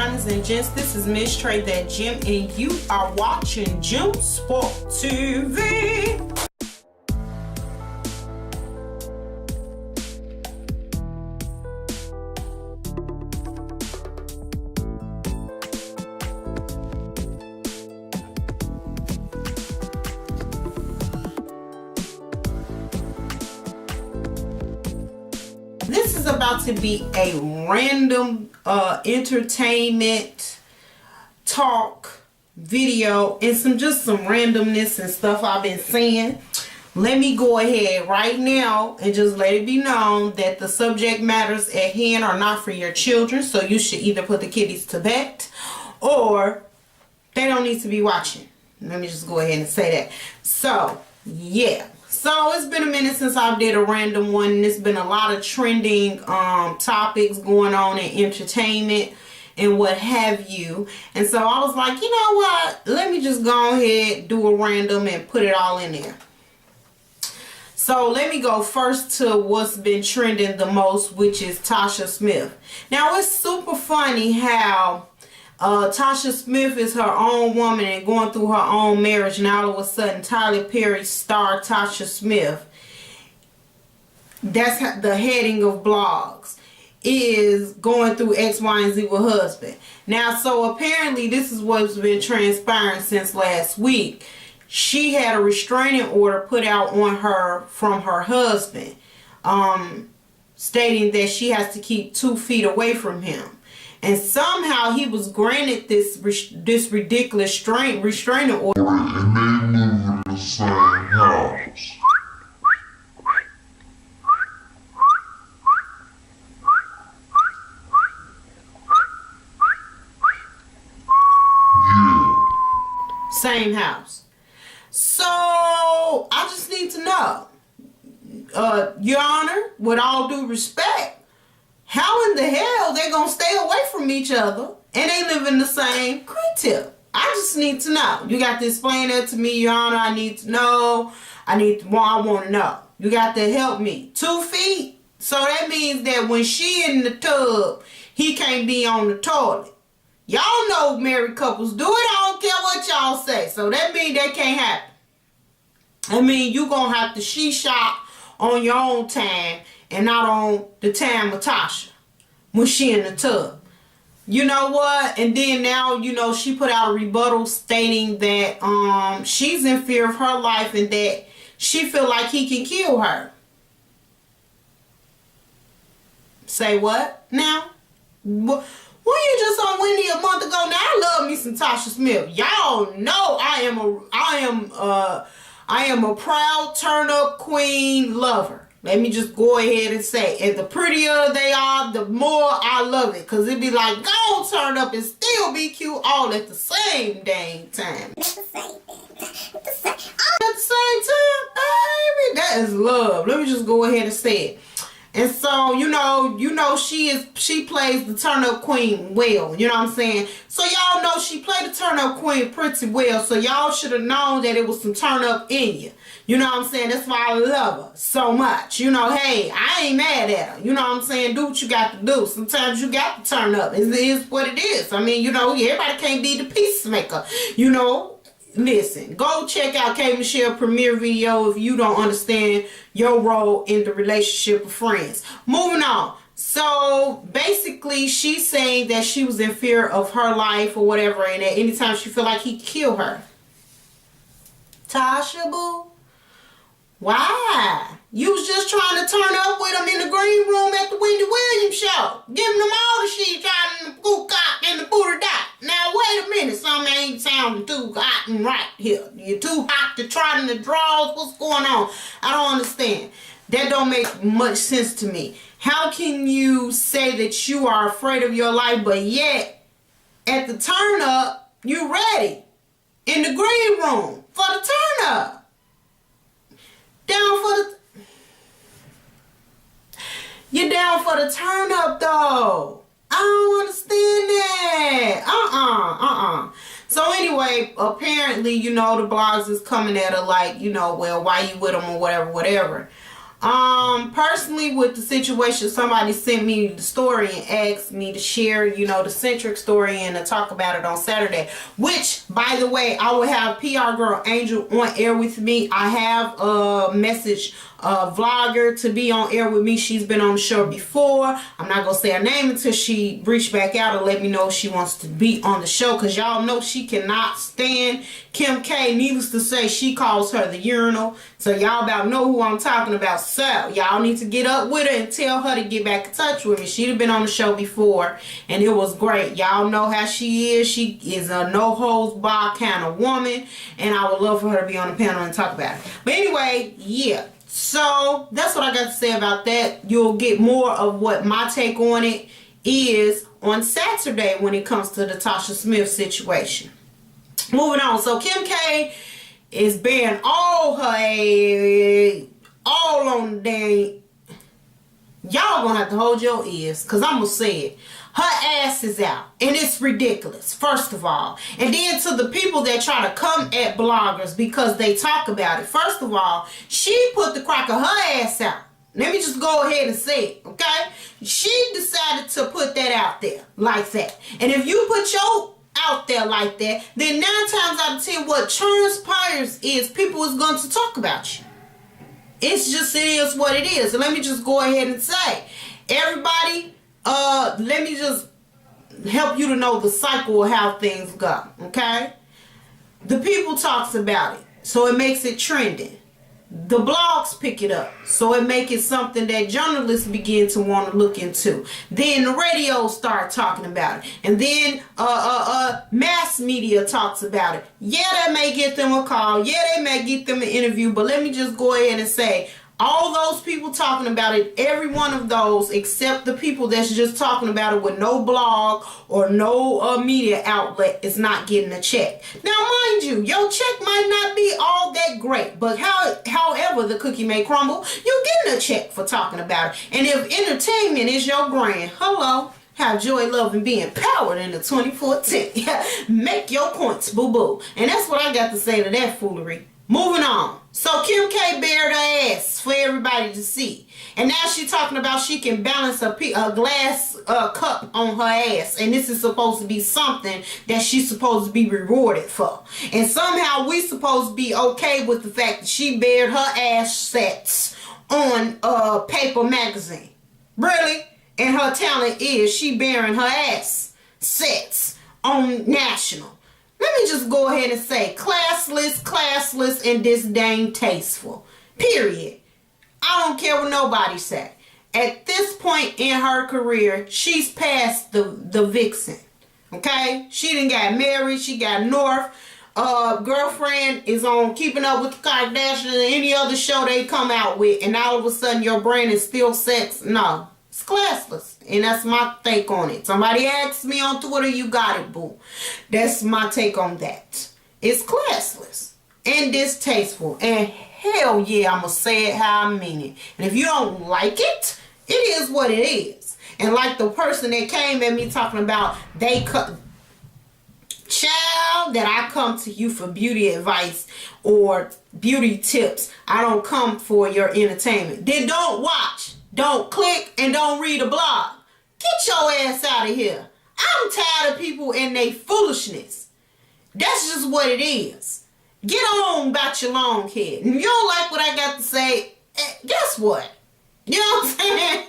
Diners and Gents, this is Miss Trey That Gym, and you are watching Gym Sport TV. This is about to be a random entertainment talk video and just some randomness and stuff I've been seeing. Let me go ahead right now and just let it be known that the subject matters at hand are not for your children, so you should either put the kiddies to bed or they don't need to be watching. Let me just go ahead and say that. So yeah, so it's been a minute since I did a random one, and there's been a lot of trending topics going on in entertainment and what have you. And so I was like, you know what? Let me just go ahead, do a random and put it all in there. So let me go first to what's been trending the most, which is Tasha Smith. Now it's super funny how Tasha Smith is her own woman and going through her own marriage, and all of a sudden Tyler Perry's star Tasha Smith, that's the heading of blogs, is going through X, Y, and Z with her husband. Now, so apparently this is what's been transpiring since last week. She had a restraining order put out on her from her husband, stating that she has to keep 2 feet away from him. And somehow he was granted this ridiculous restraining order. And they live in the same house. Yeah. Same house. So I just need to know, Your Honor, with all due respect, how in the hell they gonna stay away from each other and they live in the same crib? I just need to know. You got to explain that to me, Your Honor. I need to know. I want to know. You got to help me. 2 feet. So that means that when she in the tub, he can't be on the toilet. Y'all know married couples do it. I don't care what y'all say. So that means that can't happen. I mean, you gonna have to she-shop on your own time and not on the time of Tasha when she in the tub. You know what? And then now, you know, she put out a rebuttal stating that she's in fear of her life and that she feel like he can kill her. Say what? Now? Well, you just on Wendy a month ago. Now I love me some Tasha Smith. Y'all know I am a proud turn-up queen lover. Let me just go ahead and say, and the prettier they are, the more I love it. Because it be like, go turn up and still be cute all at the same dang time. At the same time, baby, that is love. Let me just go ahead and say it. And so, you know, she plays the turn-up queen well. You know what I'm saying? So y'all know she played the turn-up queen pretty well. So y'all should have known that it was some turn-up in you. You know what I'm saying? That's why I love her so much. You know, hey, I ain't mad at her. You know what I'm saying? Do what you got to do. Sometimes you got to turn up. It is what it is. I mean, you know, everybody can't be the peacemaker. You know? Listen, go check out K. Michelle premiere video if you don't understand your role in the relationship of friends. Moving on. So basically she's saying that she was in fear of her life or whatever, and that anytime she feel like he'd kill her. Tasha boo, why? You was just trying to turn up with him in the green room at the Wendy Williams show. Giving them all the shit, trying the cool cock and the booty dot. Now wait a minute, something ain't sounding too hot and right here. You're too hot to trot in the drawers. What's going on? I don't understand. That don't make much sense to me. How can you say that you are afraid of your life, but yet at the turn up, you ready in the green room for the turn up? You're down for the turn up though. I don't understand that. So anyway, apparently, you know, the blogs is coming at her like, you know, well, why you with him or whatever. Personally, with the situation, somebody sent me the story and asked me to share, you know, the centric story and to talk about it on Saturday. Which, by the way, I will have PR Girl Angel on air with me. I have a message vlogger to be on air with me. She's been on the show before. I'm not gonna say her name until she reached back out and let me know if she wants to be on the show, because y'all know she cannot stand Kim K. Needless to say, she calls her the urinal. So y'all about know who I'm talking about. So y'all need to get up with her and tell her to get back in touch with me. She'd been on the show before and it was great. Y'all know how she is. She is a no holds barred kind of woman, and I would love for her to be on the panel and talk about it. But anyway, yeah. So that's what I got to say about that. You'll get more of what my take on it is on Saturday when it comes to the Tasha Smith situation. Moving on. So Kim K is bearing all her all on the dang. Y'all gonna have to hold your ears, because I'm gonna say it. Her ass is out, and it's ridiculous, first of all. And then to the people that try to come at bloggers because they talk about it. First of all, she put the crack of her ass out. Let me just go ahead and say it, okay? She decided to put that out there like that. And if you put your out there like that, then 9 times out of 10, what transpires is people is going to talk about you. It's just, it is what it is. And let me just go ahead and say, everybody, let me just help you to know the cycle of how things go, okay? The people talks about it, so it makes it trending. The blogs pick it up, so it makes it something that journalists begin to want to look into. Then the radio start talking about it, and then mass media talks about it. Yeah, that may get them a call. Yeah, they may get them an interview. But let me just go ahead and say, all those people talking about it, every one of those, except the people that's just talking about it with no blog or no media outlet, is not getting a check. Now, mind you, your check might not be all that great, but however the cookie may crumble, you're getting a check for talking about it. And if entertainment is your brand, hello, have joy, love, and be empowered in the 2014. Make your points, boo-boo. And that's what I got to say to that foolery. Moving on. So Kim K bared her ass for everybody to see. And now she's talking about she can balance a glass cup on her ass. And this is supposed to be something that she's supposed to be rewarded for. And somehow we supposed to be okay with the fact that she bared her ass sets on Paper magazine. Really? And her talent is she bearing her ass sets on National. Let me just go ahead and say classless, and disdain tasteful. Period. I don't care what nobody say. At this point in her career, she's past the vixen. Okay? She done got married. She got North. Girlfriend is on Keeping Up with the Kardashians and any other show they come out with. And all of a sudden your brand is still sex. No. It's classless. And that's my take on it. Somebody asked me on Twitter, you got it, boo. That's my take on that. It's classless and distasteful. And hell yeah, I'm going to say it how I mean it. And if you don't like it, it is what it is. And like the person that came at me talking about child, that I come to you for beauty advice or beauty tips. I don't come for your entertainment. Then don't watch. Don't click and don't read a blog. Get your ass out of here. I'm tired of people and they foolishness. That's just what it is. Get on about your long head. And if you don't like what I got to say, guess what? You know what I'm saying?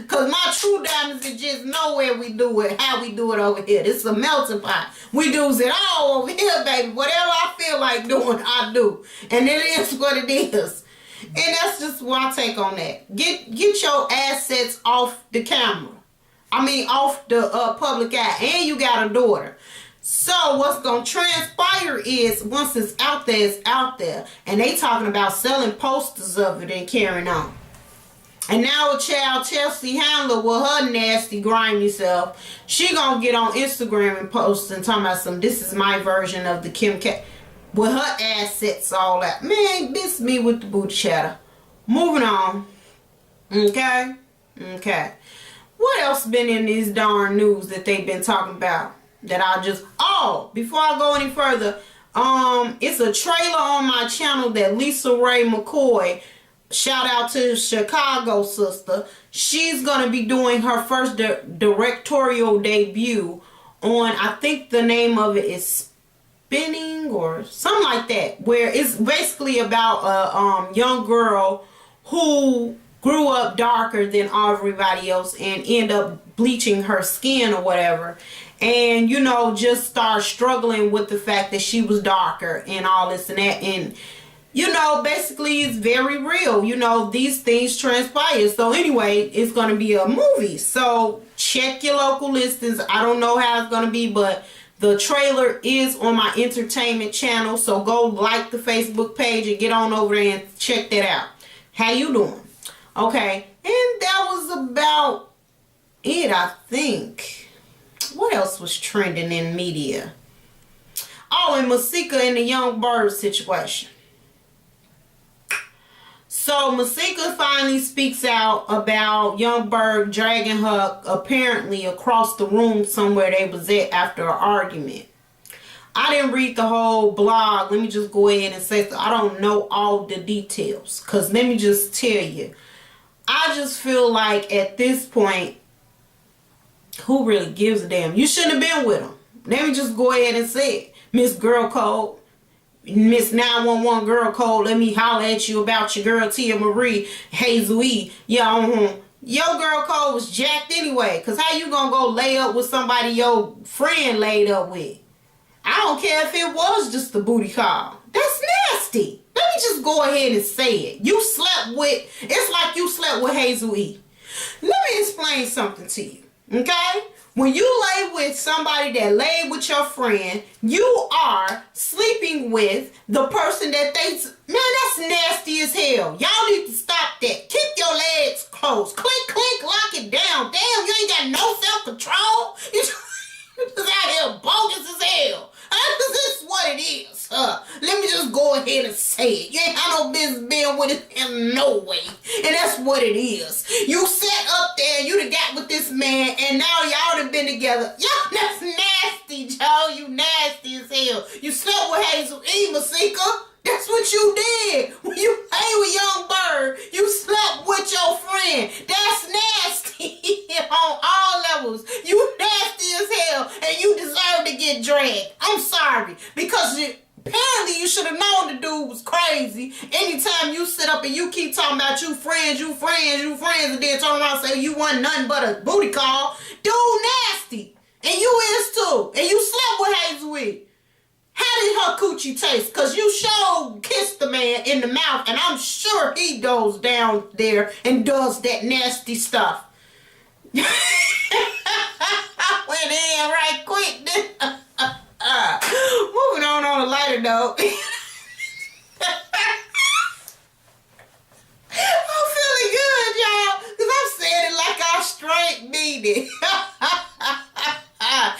Because my true diamonds is just nowhere we do it, how we do it over here. It's a melting pot. We do it all over here, baby. Whatever I feel like doing, I do. And it is what it is. And that's just my take on that. Get your assets off the camera. I mean, off the public eye. And you got a daughter. So what's going to transpire is once it's out there, it's out there. And they talking about selling posters of it and carrying on. And now a child, Chelsea Handler, with her nasty, grimy self, she going to get on Instagram and post and talking about this is my version of the Kim K. With her assets all that. Man, this me with the booty chatter. Moving on. Okay? Okay. What else been in these darn news that they've been talking about? That I just... Oh, before I go any further, it's a trailer on my channel that LisaRaye McCoy shout out to Chicago sister. She's going to be doing her first directorial debut on, I think the name of it is Spinning or something like that, where it's basically about a young girl who grew up darker than everybody else and end up bleaching her skin or whatever, and you know, just start struggling with the fact that she was darker and all this and that. And you know, basically it's very real. You know, these things transpire. So anyway, it's going to be a movie, so check your local listings. I don't know how it's going to be, but the trailer is on my entertainment channel, so go like the Facebook page and get on over there and check that out. How you doing? Okay, and that was about it, I think. What else was trending in media? Oh, and Masika and the young Berg situation. So Masika finally speaks out about young Berg dragging her apparently across the room somewhere they was at after an argument. I didn't read the whole blog. Let me just go ahead and say so. I don't know all the details. Because let me just tell you, I just feel like at this point, who really gives a damn? You shouldn't have been with him. Let me just go ahead and say it. Miss Girl Code, Miss 911 Girl Code, let me holler at you about your girl Tia Marie, Hazel E. Yeah, your girl code was jacked anyway. Because how you going to go lay up with somebody your friend laid up with? I don't care if it was just a booty call. That's nasty. Let me just go ahead and say it. You slept with, it's like you slept with Hazel E. Let me explain something to you, okay? When you lay with somebody that laid with your friend, you are sleeping with the person that they, man, that's nasty as hell. Y'all need to stop that. Keep your legs closed. Clink, clink, lock it down. Damn, you ain't got no self-control. You just out here bogus as hell. This is what it is. Let me just go ahead and say it. You ain't got no business being with it in no way. And that's what it is. You sat up there, you done got with this man, and now y'all done been together. Y'all, that's nasty, Joe. You nasty as hell. You slept with Hazel E, Masika. That's what you did. When you lay with young Berg, you slept with your friend. That's nasty on all levels. You nasty as hell, and you deserve to get dragged. I'm sorry, because apparently you should have known the dude was crazy. Anytime you sit up and you keep talking about you friends, and then turn around and say you wasn't nothing but a booty call, dude nasty. And you is too. And you slept with Hazel E. How did her coochie taste? Because you sure kissed the man in the mouth, and I'm sure he goes down there and does that nasty stuff. Went in right quick. Moving on a lighter note. I'm feeling good, y'all, because I'm saying it like I straight mean it.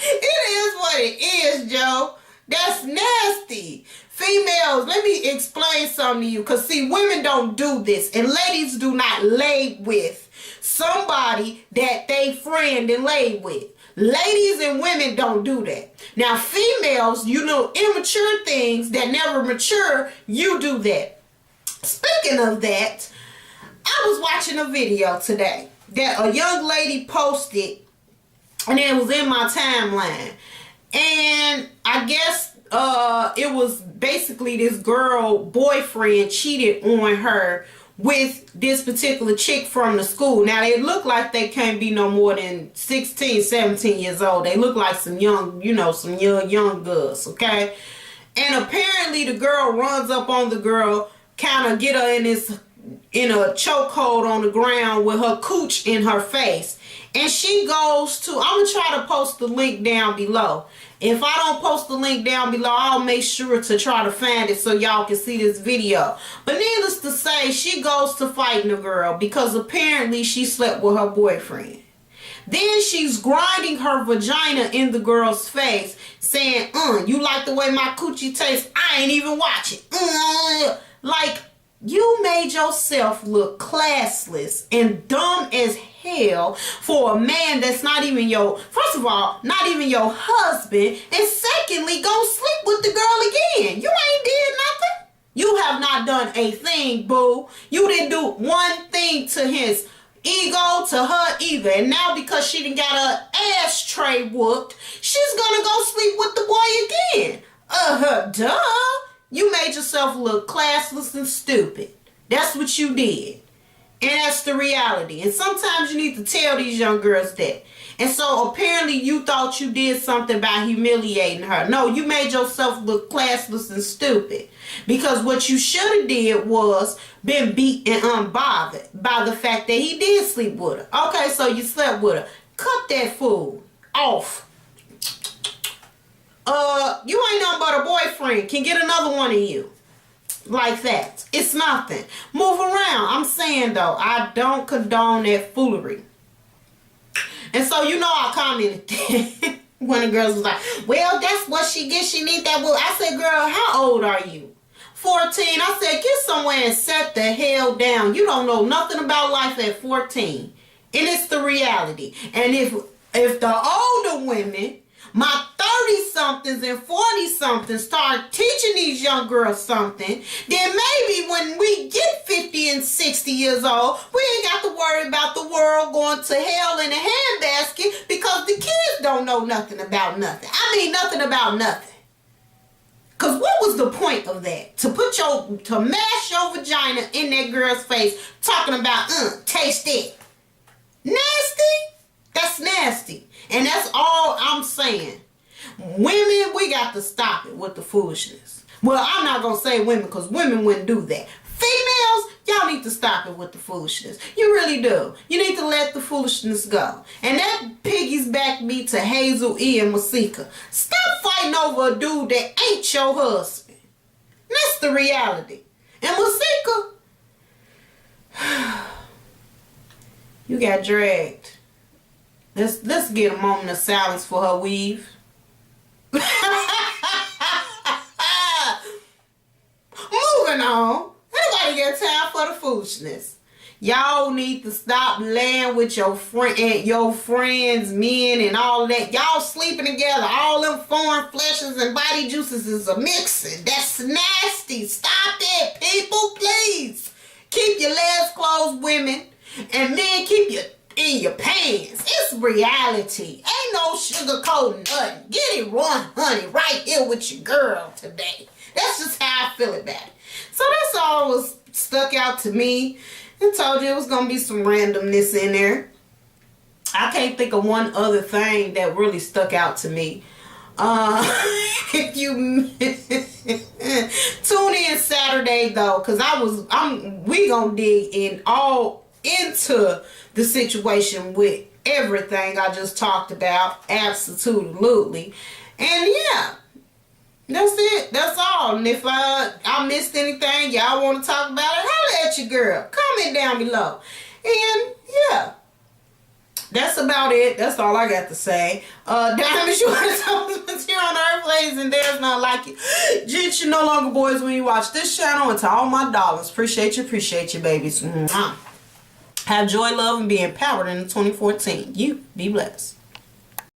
It is what it is, Joe. That's nasty. Females, let me explain something to you. Because, see, women don't do this. And ladies do not lay with somebody that they friend and lay with. Ladies and women don't do that. Now, females, you know, immature things that never mature, you do that. Speaking of that, I was watching a video today that a young lady posted, and it was in my timeline. And I guess it was basically this girl boyfriend cheated on her with this particular chick from the school. Now, they look like they can't be no more than 16, 17 years old. They look like some young, you know, some young girls, okay? And apparently the girl runs up on the girl, kind of get her in a chokehold on the ground with her cooch in her face. And she goes to, I'm going to try to post the link down below. If I don't post the link down below, I'll make sure to try to find it so y'all can see this video. But needless to say, she goes to fighting the girl because apparently she slept with her boyfriend. Then she's grinding her vagina in the girl's face, saying, you like the way my coochie tastes? I ain't even watching. Like, you made yourself look classless and dumb as hell for a man that's not even your, first of all, not even your husband, and secondly, go sleep with the girl again. You ain't did nothing. You have not done a thing, boo. You didn't do one thing to his ego, to her either. And now because she done got her ashtray whooped, she's gonna go sleep with the boy again. Duh. You made yourself look classless and stupid. That's what you did. And that's the reality. And sometimes you need to tell these young girls that. And so apparently you thought you did something by humiliating her. No, you made yourself look classless and stupid. Because what you should have did was been beat and unbothered by the fact that he did sleep with her. Okay, so you slept with her. Cut that fool off. You ain't nothing but a boyfriend. Can get another one of you. Like that. It's nothing. Move around. I'm saying though, I don't condone that foolery. And so you know I commented when the girls was like, well, that's what she gets. She need that. Well, I said, girl, how old are you? 14. I said, get somewhere and set the hell down. You don't know nothing about life at 14. And it's the reality. And if the older women, my 30-somethings and 40-somethings start teaching these young girls something, then maybe when we get 50 and 60 years old, we ain't got to worry about the world going to hell in a handbasket because the kids don't know nothing about nothing. I mean, nothing about nothing. Because what was the point of that? To mash your vagina in that girl's face talking about, taste it. Nasty? That's nasty. And that's all I'm saying. Women, we got to stop it with the foolishness. Well, I'm not going to say women because women wouldn't do that. Females, y'all need to stop it with the foolishness. You really do. You need to let the foolishness go. And that piggies me to Hazel E. and Masika. Stop fighting over a dude that ain't your husband. That's the reality. And Masika, you got dragged. Let's get a moment of silence for her weave. Moving on. Anybody got time for the foolishness? Y'all need to stop laying with your friends, men, and all that. Y'all sleeping together. All them foreign fleshes and body juices is a mixing. That's nasty. Stop it, people, please. Keep your legs closed, women. And men, keep your in your pants. It's reality. Ain't no sugarcoating nothing. Get it wrong, honey, right here with your girl today. That's just how I feel about it. So that's all was stuck out to me. And told you it was gonna be some randomness in there. I can't think of one other thing that really stuck out to me. If you tune in Saturday though, cause we gonna dig into the situation with everything I just talked about. Absolutely. And yeah, that's it. That's all. And if I missed anything, y'all want to talk about it, holla at your girl. Comment down below. And yeah, that's about it. That's all I got to say. Diamonds, you want to talk about here on Earth, ladies, and there's not like it. Gents, you're no longer boys when you watch this channel. And to all my dollars, appreciate you, babies. Have joy, love, and be empowered in 2014. You be blessed.